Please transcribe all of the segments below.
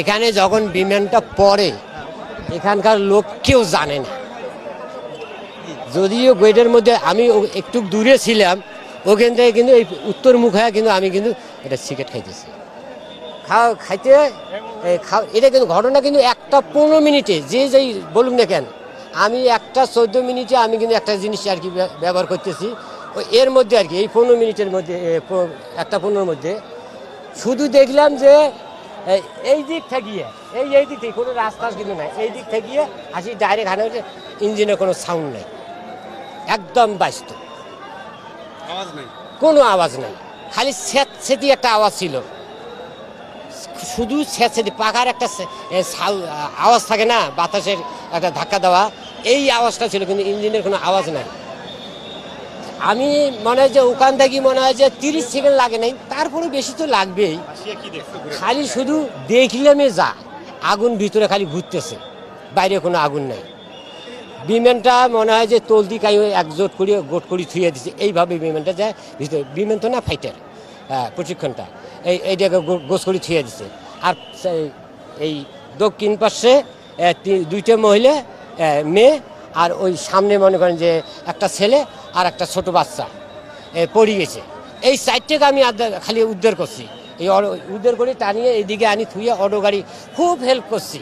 এখানে যখন বিমানটা পড়ে এখানকার লোক কেউ জানে না, যদিও গেটের মধ্যে আমি একটু দূরে ছিলাম, ওখান থেকে কিন্তু এই উত্তর মুখ হয়ে কিন্তু আমি কিন্তু এটা সিগারেট খাইতেছি। খাইতে এটা কিন্তু ঘটনা কিন্তু 1:15 যে যেই বলুন না কেন, আমি 1:14 আমি কিন্তু একটা জিনিস আর কি ব্যবহার করতেছি। এর মধ্যে আর কি এই 15 মিনিটের মধ্যে 1:15 মধ্যে শুধু দেখলাম যে এই দিক থাকিয়ে এই দিক থেকে কোনো রাস্তা কিন্তু নাই, এই দিক থাকিয়ে আসি ডাইরেক্ট হানে ইঞ্জিনের কোনো সাউন্ড নেই, একদম ব্যস্ত, আওয়াজ নাই, কোনো আওয়াজ নাই, খালি স্যাঁতস্যাঁতি একটা আওয়াজ ছিল, শুধু স্যাঁতস্যাঁতি পাখার একটা আওয়াজ থাকে না, বাতাসের একটা ধাক্কা দেওয়া, এই আওয়াজটা ছিল, কিন্তু ইঞ্জিনের কোনো আওয়াজ নাই। আমি মনে হয় যে ওখান থেকে মনে হয় যে 30 সেকেন্ড লাগে নাই, তারপরে বেশি তো লাগবেই। খালি শুধু দেখলামে যা আগুন ভিতরে খালি ঘুরতেছে, বাইরে কোনো আগুন নাই। বিমানটা মনে হয় যে তলদি কাই একজোট করে গোট করে থুয়ে দিচ্ছে, এইভাবে বিমানটা যায় ভিতরে। বিমান তো না, ফাইটার প্রশিক্ষণটা এইটাকে গোছ করে থুয়ে দিচ্ছে। আর এই দক্ষিণ পাশে 2টা মহিলা মেয়ে, আর ওই সামনে মনে করেন যে একটা ছেলে আর একটা ছোট বাচ্চা পড়ে গেছে। এই সাইডটাকে আমি খালি উদ্ধার করছি, এই উদ্ধার করে টানিয়ে এইদিকে আনি থুয়ে অটো গাড়ি খুব হেল্প করছি।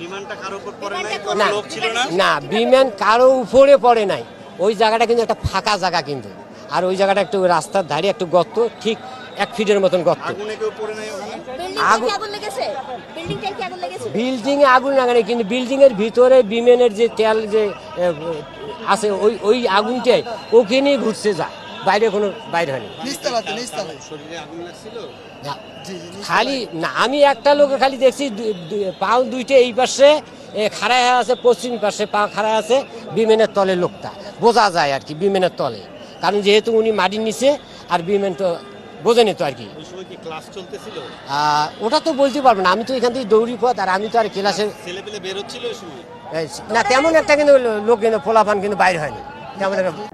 না, বিমান কারো উপরে পড়ে নাই, ওই জায়গাটা কিন্তু একটা ফাঁকা জায়গা কিন্তু, আর ওই জায়গাটা একটু রাস্তার ধারে একটু গর্ত, ঠিক 1 ফিটের মতন গর্ত। বিল্ডিং এ আগুন লাগে না, কিন্তু বিল্ডিং এর ভিতরে বিমানের যে তেল যে আছে ওই আগুনটাই ওখানেই ঘুরছে, যা বাইরে কোনো বাইরে হয়নি। খালি না, আমি একটা লোকে খালি দেখছি পাও 2টা এই পাশে খাড়ায় আছে, পশ্চিম পাশে পা খাড়ায় আছে, বিমানের তলে লোকটা বোঝা যায় আর কি, বিমানের তলে, কারণ যেহেতু উনি মাটির নিচে আর বিমান তো বোঝেনি তো আর কি। ওটা তো বলতে পারবো না, আমি তো এখান থেকে দৌড়ি পথ, আর আমি তো আর ক্লাসে ছেলেপেলে বের হচ্ছিল না, তেমন একটা কিন্তু লোক কিন্তু ফোলাফান কিন্তু বাইরে হয়নি তেমন একটা।